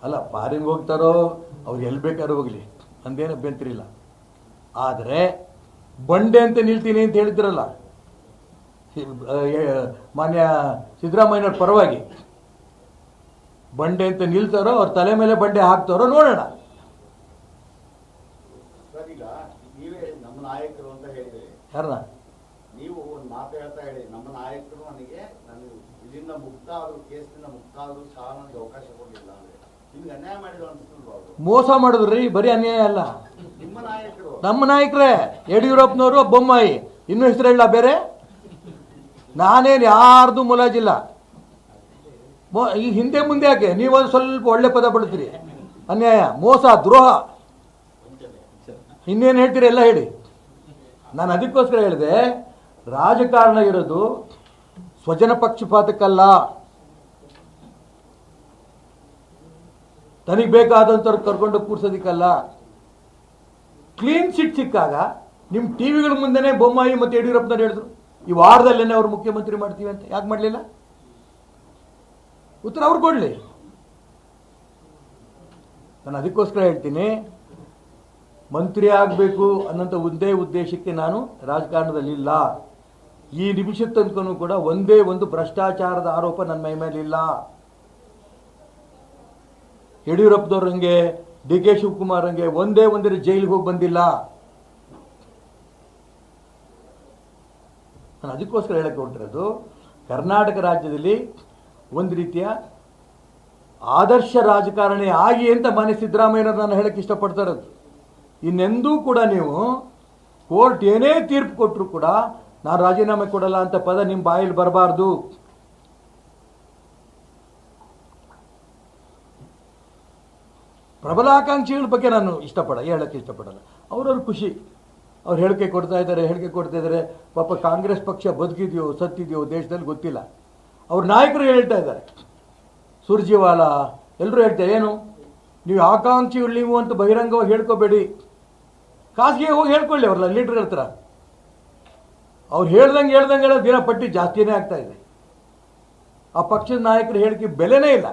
ಅಲ್ಲ, ಫಾರಿನ್ಗೆ ಹೋಗ್ತಾರೋ ಅವ್ರು ಎಲ್ಲಿ ಬೇಕಾದ್ರೂ ಹೋಗ್ಲಿ, ಅಂದೇನು ಅಭ್ಯಂತರ ಇಲ್ಲ. ಆದರೆ ಬಂಡೆ ಅಂತ ನಿಲ್ತೀನಿ ಅಂತ ಹೇಳಿದ್ರಲ್ಲ ಮಾನ್ಯ ಸಿದ್ದರಾಮಯ್ಯನವ್ರ ಪರವಾಗಿ, ಬಂಡೆ ಅಂತ ನಿಲ್ತಾರೋ ಅವ್ರ ತಲೆ ಮೇಲೆ ಬಂಡೆ ಹಾಕ್ತಾರೋ ನೋಡೋಣ. ನಮ್ಮ ನಾಯಕರು ಅಂತ ಹೇಳಿದ್ರಿ, ಯಾರನ್ನ ನೀವು ಒಂದು ಮಾತು ಹೇಳ್ತಾ ಹೇಳಿ, ನಮ್ಮ ನಾಯಕರು ನನಗೆ ಇದರಿಂದ ಮುಕ್ತ ಆದ್ರು, ಕೇಸಿನಿಂದ ಮುಕ್ತ ಆದ್ರೂ ಸಹ ನನಗೆ ಅವಕಾಶ ಕೊಡಲಿಲ್ಲ ಅಂದ್ರೆ ನಿಮ್ಗೆ ಅನ್ಯಾಯ ಮಾಡಿದ್ರು ಅನ್ಸುತ್ತಲ್ವಾ? ಮೋಸ ಮಾಡಿದ್ರಿ, ಬರೀ ಅನ್ಯಾಯ ಅಲ್ಲ. ನಿಮ್ಮ ನಾಯಕರು, ನಮ್ಮ ನಾಯಕರೇ, ಯಡಿಯೂರಪ್ಪನವರು, ಬೊಮ್ಮಾಯಿ, ಇನ್ನೂ ಹೆಸರು ಹೇಳ ಬೇರೆ. ನಾನೇನು ಯಾರ್ದು ಮುಲಾಜಿಲ್ಲ. ಈ ಹಿಂದೆ ಮುಂದೆ ಯಾಕೆ ನೀವೊಂದು ಸ್ವಲ್ಪ ಒಳ್ಳೆ ಪದ ಬಳಸ್ತೀರಿ. ಅನ್ಯಾಯ, ಮೋಸ, ದ್ರೋಹ, ಇನ್ನೇನು ಹೇಳ್ತೀರಿ ಎಲ್ಲ ಹೇಳಿ. ನಾನು ಅದಕ್ಕೋಸ್ಕರ ಹೇಳಿದೆ, ರಾಜಕಾರಣ ಇರೋದು ಸ್ವಜನ ಪಕ್ಷಪಾತಕ್ಕಲ್ಲ, ತನಗೆ ಬೇಕಾದಂಥವ್ರು ಕರ್ಕೊಂಡು ಕೂರ್ಸೋದಿಕ್ಕಲ್ಲ. ಕ್ಲೀನ್ ಚಿಟ್ ಸಿಕ್ಕಾಗ ನಿಮ್ಮ ಟಿವಿಗಳ ಮುಂದೆನೇ ಬೊಮ್ಮಾಯಿ ಮತ್ತು ಯಡಿಯೂರಪ್ಪನವ್ರು ಹೇಳಿದ್ರು ಈ ವಾರದಲ್ಲೇನೆ ಅವ್ರು ಮುಖ್ಯಮಂತ್ರಿ ಮಾಡ್ತೀವಿ ಅಂತ. ಯಾಕೆ ಮಾಡಲಿಲ್ಲ? ಉತ್ತರ ಅವ್ರು ಕೊಡಲಿ. ನಾನು ಅದಕ್ಕೋಸ್ಕರ ಹೇಳ್ತೀನಿ, ಮಂತ್ರಿ ಆಗಬೇಕು ಅನ್ನೋಂಥ ಒಂದೇ ಉದ್ದೇಶಕ್ಕೆ ನಾನು ರಾಜಕಾರಣದಲ್ಲಿಲ್ಲ. ಈ ನಿಮಿಷ ತನಕನೂ ಕೂಡ ಒಂದೇ ಒಂದು ಭ್ರಷ್ಟಾಚಾರದ ಆರೋಪ ನನ್ನ ಮೈ ಮೇಲಿಲ್ಲ. ಯಡಿಯೂರಪ್ಪನವ್ರಂಗೆ, ಡಿ ಕೆ ಶಿವಕುಮಾರ್ ಹಂಗೆ ಒಂದೇ ಒಂದರ ಜೈಲಿಗೆ ಹೋಗಿ ಬಂದಿಲ್ಲ. ನಾನು ಅದಕ್ಕೋಸ್ಕರ ಹೇಳಕ್ಕೆ ಹೊರಟಿರೋದು, ಕರ್ನಾಟಕ ರಾಜ್ಯದಲ್ಲಿ ಒಂದು ರೀತಿಯ ಆದರ್ಶ ರಾಜಕಾರಣಿ ಆಗಿ ಅಂತ ಮಾನ್ಯ ಸಿದ್ದರಾಮಯ್ಯನವ್ರು ನಾನು ಹೇಳಕ್ಕೆ ಇಷ್ಟಪಡ್ತಾ ಇರೋದು. ಇನ್ನೆಂದೂ ಕೂಡ ನೀವು ಕೋರ್ಟ್ ಏನೇ ತೀರ್ಪು ಕೊಟ್ಟರು ಕೂಡ ನಾನು ರಾಜೀನಾಮೆ ಕೊಡಲ್ಲ ಅಂತ ಪದ ನಿಮ್ಮ ಬಾಯಲ್ಲಿ ಬರಬಾರ್ದು. ಪ್ರಬಲಾಕಾಂಕ್ಷಿಗಳ ಬಗ್ಗೆ ನಾನು ಹೇಳಕ್ಕೆ ಇಷ್ಟಪಡಲ್ಲ. ಅವ್ರವ್ರ ಖುಷಿ, ಅವ್ರು ಹೇಳಿಕೆ ಕೊಡ್ತಾ ಇದ್ದಾರೆ. ಪಾಪ ಕಾಂಗ್ರೆಸ್ ಪಕ್ಷ ಬದುಕಿದೆಯೋ ಸತ್ತಿದೆಯೋ ದೇಶದಲ್ಲಿ ಗೊತ್ತಿಲ್ಲ. ಅವ್ರ ನಾಯಕರು ಹೇಳ್ತಾ ಇದ್ದಾರೆ, ಸುರ್ಜಿವಾಲಾ ಎಲ್ಲರೂ ಹೇಳ್ತಾರೆ, ಏನು ನೀವು ಆಕಾಂಕ್ಷಿಗಳು ನೀವು ಅಂತ ಬಹಿರಂಗವಾಗಿ ಹೇಳ್ಕೋಬೇಡಿ, ಖಾಸಗಿ ಹೋಗಿ ಹೇಳ್ಕೊಳ್ಳಿ. ಅವ್ರಲ್ಲ ಲೀಡರ್ ಹೇಳ್ತಾರ, ಅವ್ರು ಹೇಳ್ದಂಗೆ ದಿನ ಪಟ್ಟಿ ಜಾಸ್ತಿನೇ ಆಗ್ತಾ ಇದೆ. ಆ ಪಕ್ಷದ ನಾಯಕರು ಹೇಳಿಕೆ ಬೆಲೆನೇ ಇಲ್ಲ.